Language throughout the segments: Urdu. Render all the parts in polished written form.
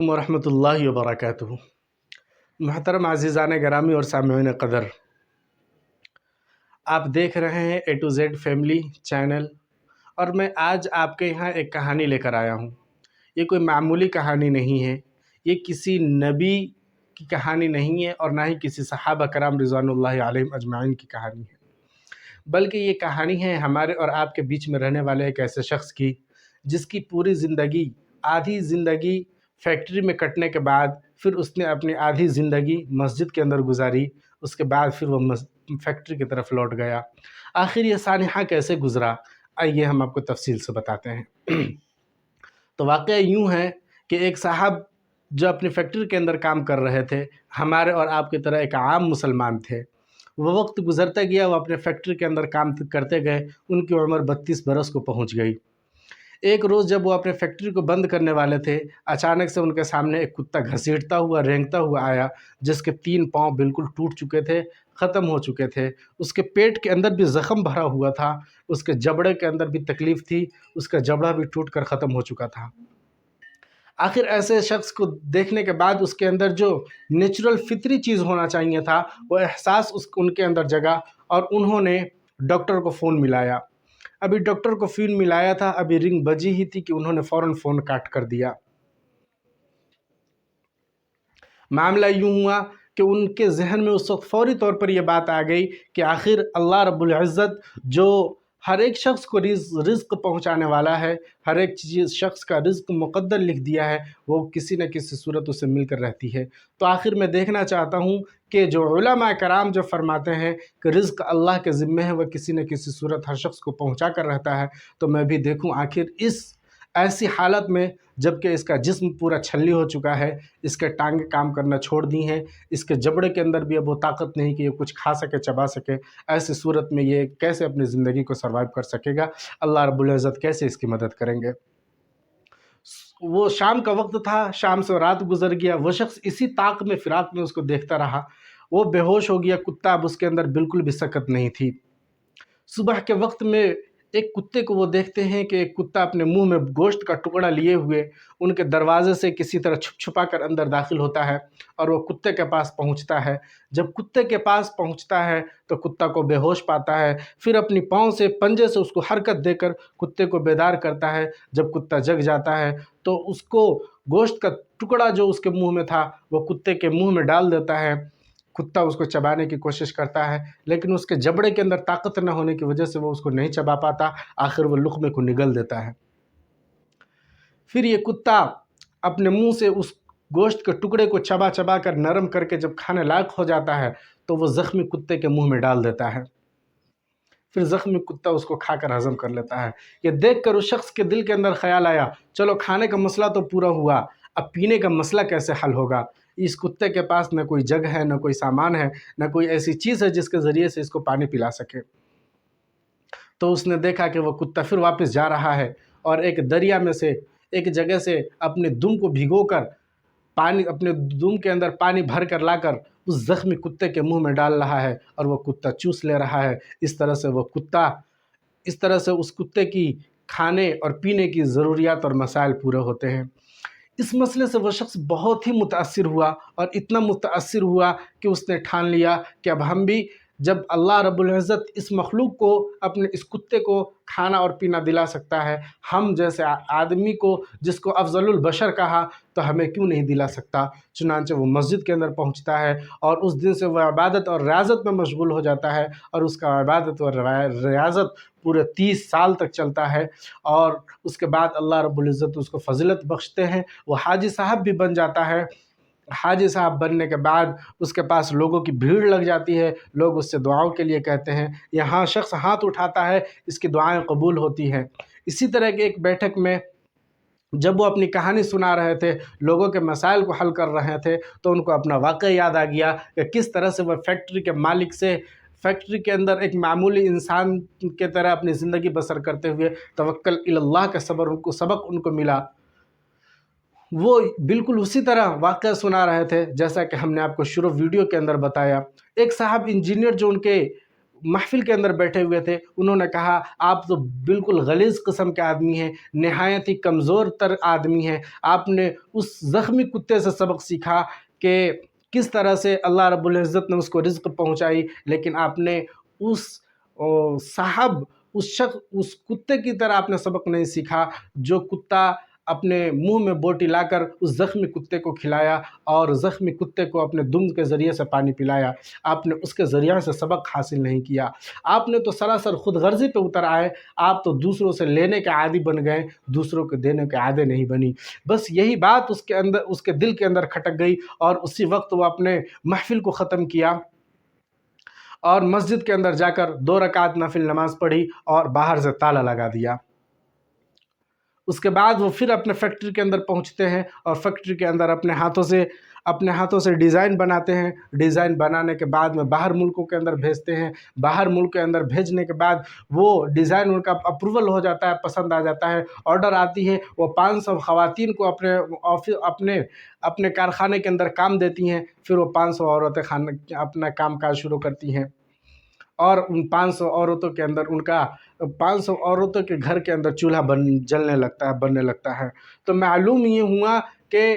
ورحمۃ اللہ وبرکاتہ۔ محترم عزیزان گرامی اور سامعین قدر، آپ دیکھ رہے ہیں اے ٹو زیڈ فیملی چینل، اور میں آج آپ کے یہاں ایک کہانی لے کر آیا ہوں۔ یہ کوئی معمولی کہانی نہیں ہے، یہ کسی نبی کی کہانی نہیں ہے، اور نہ ہی کسی صحابہ کرام رضوان اللہ علیہم اجمعین کی کہانی ہے، بلکہ یہ کہانی ہے ہمارے اور آپ کے بیچ میں رہنے والے ایک ایسے شخص کی، جس کی پوری زندگی، آدھی زندگی فیکٹری میں کٹنے کے بعد پھر اس نے اپنی آدھی زندگی مسجد کے اندر گزاری، اس کے بعد پھر وہ فیکٹری کی طرف لوٹ گیا۔ آخر یہ سانحہ کیسے گزرا، آئیے ہم آپ کو تفصیل سے بتاتے ہیں۔ تو واقعہ یوں ہے کہ ایک صاحب جو اپنی فیکٹری کے اندر کام کر رہے تھے، ہمارے اور آپ کی طرح ایک عام مسلمان تھے۔ وہ وقت گزرتا گیا، وہ اپنے فیکٹری کے اندر کام کرتے گئے، ان کی عمر 32 برس کو پہنچ گئی۔ ایک روز جب وہ اپنے فیکٹری کو بند کرنے والے تھے، اچانک سے ان کے سامنے ایک کتا گھسیٹتا ہوا، رینگتا ہوا آیا، جس کے 3 پاؤں بالکل ٹوٹ چکے تھے، ختم ہو چکے تھے۔ اس کے پیٹ کے اندر بھی زخم بھرا ہوا تھا، اس کے جبڑے کے اندر بھی تکلیف تھی، اس کا جبڑا بھی ٹوٹ کر ختم ہو چکا تھا۔ آخر ایسے شخص کو دیکھنے کے بعد اس کے اندر جو نیچرل فطری چیز ہونا چاہیے تھا، وہ احساس ان کے اندر جگا، اور انہوں نے ڈاکٹر کو فون ملایا۔ ابھی ڈاکٹر کو فون ملایا تھا، ابھی رنگ بجی ہی تھی کہ انہوں نے فوراً فون کاٹ کر دیا۔ معاملہ یوں ہوا کہ ان کے ذہن میں اس وقت فوری طور پر یہ بات آ گئی کہ آخر اللہ رب العزت جو ہر ایک شخص کو رزق پہنچانے والا ہے، ہر ایک شخص کا رزق مقدر لکھ دیا ہے، وہ کسی نہ کسی صورت اسے مل کر رہتی ہے۔ تو آخر میں دیکھنا چاہتا ہوں کہ جو علماء کرام جو فرماتے ہیں کہ رزق اللہ کے ذمہ ہے، وہ کسی نہ کسی صورت ہر شخص کو پہنچا کر رہتا ہے، تو میں بھی دیکھوں آخر اس ایسی حالت میں جب کہ اس کا جسم پورا چھلی ہو چکا ہے، اس کے ٹانگیں کام کرنا چھوڑ دی ہیں، اس کے جبڑے کے اندر بھی اب وہ طاقت نہیں کہ یہ کچھ کھا سکے، چبا سکے، ایسی صورت میں یہ کیسے اپنی زندگی کو سروائیو کر سکے گا؟ اللہ رب العزت کیسے اس کی مدد کریں گے؟ وہ شام کا وقت تھا، شام سے رات گزر گیا، وہ شخص اسی طاق میں، فراق میں اس کو دیکھتا رہا۔ وہ بے ہوش ہو گیا، کتا اب اس کے اندر بالکل بھی سکت نہیں تھی۔ صبح کے وقت میں ایک کتے کو وہ دیکھتے ہیں کہ ایک کتا اپنے منہ میں گوشت کا ٹکڑا لیے ہوئے ان کے دروازے سے کسی طرح چھپ چھپا کر اندر داخل ہوتا ہے، اور وہ کتے کے پاس پہنچتا ہے۔ جب کتے کے پاس پہنچتا ہے تو کتا کو بے ہوش پاتا ہے، پھر اپنی پاؤں سے، پنجے سے اس کو حرکت دے کر کتے کو بیدار کرتا ہے۔ جب کتا جگ جاتا ہے تو اس کو گوشت کا ٹکڑا جو اس کے منہ میں تھا وہ کتے کے منہ میں ڈال دیتا ہے۔ کتا اس کو چبانے کی کوشش کرتا ہے، لیکن اس کے جبڑے کے اندر طاقت نہ ہونے کی وجہ سے وہ اس کو نہیں چبا پاتا، آخر وہ لقمے کو نگل دیتا ہے۔ پھر یہ کتا اپنے منہ سے اس گوشت کے ٹکڑے کو چبا چبا کر نرم کر کے جب کھانے لائق ہو جاتا ہے تو وہ زخمی کتے کے منہ میں ڈال دیتا ہے۔ پھر زخمی کتا اس کو کھا کر ہضم کر لیتا ہے۔ یہ دیکھ کر اس شخص کے دل کے اندر خیال آیا، چلو کھانے کا مسئلہ تو پورا ہوا، اب پینے کا مسئلہ کیسے حل ہوگا؟ اس کتے کے پاس نہ کوئی جگ ہے، نہ کوئی سامان ہے، نہ کوئی ایسی چیز ہے جس کے ذریعے سے اس کو پانی پلا سکے۔ تو اس نے دیکھا کہ وہ کتا پھر واپس جا رہا ہے، اور ایک دریا میں سے، ایک جگہ سے اپنے دم کو بھگو کر پانی، اپنے دم کے اندر پانی بھر کر لا کر اس زخمی کتے کے منہ میں ڈال رہا ہے، اور وہ کتا چوس لے رہا ہے۔ اس طرح سے اس کتے کی کھانے اور پینے کی ضروریات اور مسائل پورے ہوتے ہیں۔ اس مسئلے سے وہ شخص بہت ہی متاثر ہوا، اور اتنا متاثر ہوا کہ اس نے ٹھان لیا کہ اب ہم بھی، جب اللہ رب العزت اس مخلوق کو، اپنے اس کتے کو کھانا اور پینا دلا سکتا ہے، ہم جیسے آدمی کو جس کو افضل البشر کہا، تو ہمیں کیوں نہیں دلا سکتا؟ چنانچہ وہ مسجد کے اندر پہنچتا ہے، اور اس دن سے وہ عبادت اور ریاضت میں مشغول ہو جاتا ہے، اور اس کا عبادت اور ریاضت پورے 30 سال تک چلتا ہے، اور اس کے بعد اللہ رب العزت اس کو فضیلت بخشتے ہیں، وہ حاجی صاحب بھی بن جاتا ہے۔ حاجی صاحب بننے کے بعد اس کے پاس لوگوں کی بھیڑ لگ جاتی ہے، لوگ اس سے دعاؤں کے لیے کہتے ہیں، یہاں شخص ہاتھ اٹھاتا ہے، اس کی دعائیں قبول ہوتی ہیں۔ اسی طرح کی ایک بیٹھک میں جب وہ اپنی کہانی سنا رہے تھے، لوگوں کے مسائل کو حل کر رہے تھے، تو ان کو اپنا واقعہ یاد آ گیا کہ کس طرح سے وہ فیکٹری کے مالک سے، فیکٹری کے اندر ایک معمولی انسان کے طرح اپنی زندگی بسر کرتے ہوئے توکل الی اللہ کا سبق ان کو ملا۔ وہ بالکل اسی طرح واقعہ سنا رہے تھے جیسا کہ ہم نے آپ کو شروع ویڈیو کے اندر بتایا۔ ایک صاحب انجینئر جو ان کے محفل کے اندر بیٹھے ہوئے تھے، انہوں نے کہا آپ تو بالکل غلیظ قسم کے آدمی ہیں، نہایت ہی کمزور تر آدمی ہیں، آپ نے اس زخمی کتے سے سبق سیکھا کہ کس طرح سے اللہ رب العزت نے اس کو رزق پہنچائی، لیکن آپ نے اس اس کتے کی طرح آپ نے سبق نہیں سیکھا جو کتا اپنے منہ میں بوٹی لا کر اس زخمی کتے کو کھلایا اور زخمی کتے کو اپنے دم کے ذریعے سے پانی پلایا۔ آپ نے اس کے ذریعے سے سبق حاصل نہیں کیا، آپ نے تو سراسر خود غرضی پہ اتر آئے، آپ تو دوسروں سے لینے کے عادی بن گئے، دوسروں کو دینے کے عادی نہیں بنی۔ بس یہی بات اس کے دل کے اندر کھٹک گئی، اور اسی وقت وہ اپنے محفل کو ختم کیا اور مسجد کے اندر جا کر 2 رکعت نفل نماز پڑھی اور باہر سے تالا لگا دیا۔ اس کے بعد وہ پھر اپنے فیکٹری کے اندر پہنچتے ہیں اور فیکٹری کے اندر اپنے ہاتھوں سے ڈیزائن بناتے ہیں، ڈیزائن بنانے کے بعد میں باہر ملکوں کے اندر بھیجتے ہیں، باہر ملک کے اندر بھیجنے کے بعد وہ ڈیزائن ان کا اپروول ہو جاتا ہے، پسند آ جاتا ہے، آرڈر آتی ہے، وہ 500 خواتین کو اپنے کارخانے کے اندر کام دیتی ہیں، پھر وہ 500 عورتیں اپنا کام کاج شروع کرتی ہیں، اور ان 500 عورتوں کے اندر 500 عورتوں کے گھر کے اندر چولہا بننے لگتا ہے۔ تو معلوم یہ ہوا کہ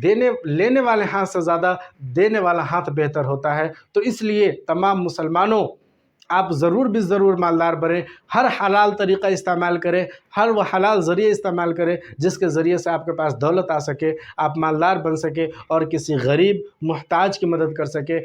لینے والے ہاتھ سے زیادہ دینے والا ہاتھ بہتر ہوتا ہے۔ تو اس لیے تمام مسلمانوں، آپ ضرور بھی ضرور مالدار بنیں، ہر حلال طریقہ استعمال کریں، ہر وہ حلال ذریعہ استعمال کریں جس کے ذریعے سے آپ کے پاس دولت آ سکے، آپ مالدار بن سکے اور کسی غریب محتاج کی مدد کر سکے،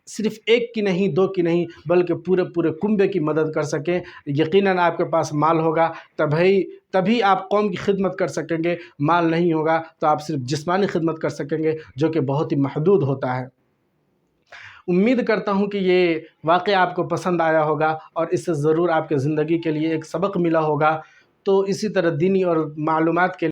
صرف ایک کی نہیں، 2 کی نہیں، بلکہ پورے کنبے کی مدد کر سکیں۔ یقیناً آپ کے پاس مال ہوگا تبھی آپ قوم کی خدمت کر سکیں گے، مال نہیں ہوگا تو آپ صرف جسمانی خدمت کر سکیں گے، جو کہ بہت ہی محدود ہوتا ہے۔ امید کرتا ہوں کہ یہ واقعہ آپ کو پسند آیا ہوگا اور اس سے ضرور آپ کے زندگی کے لیے ایک سبق ملا ہوگا۔ تو اسی طرح دینی اور معلومات کے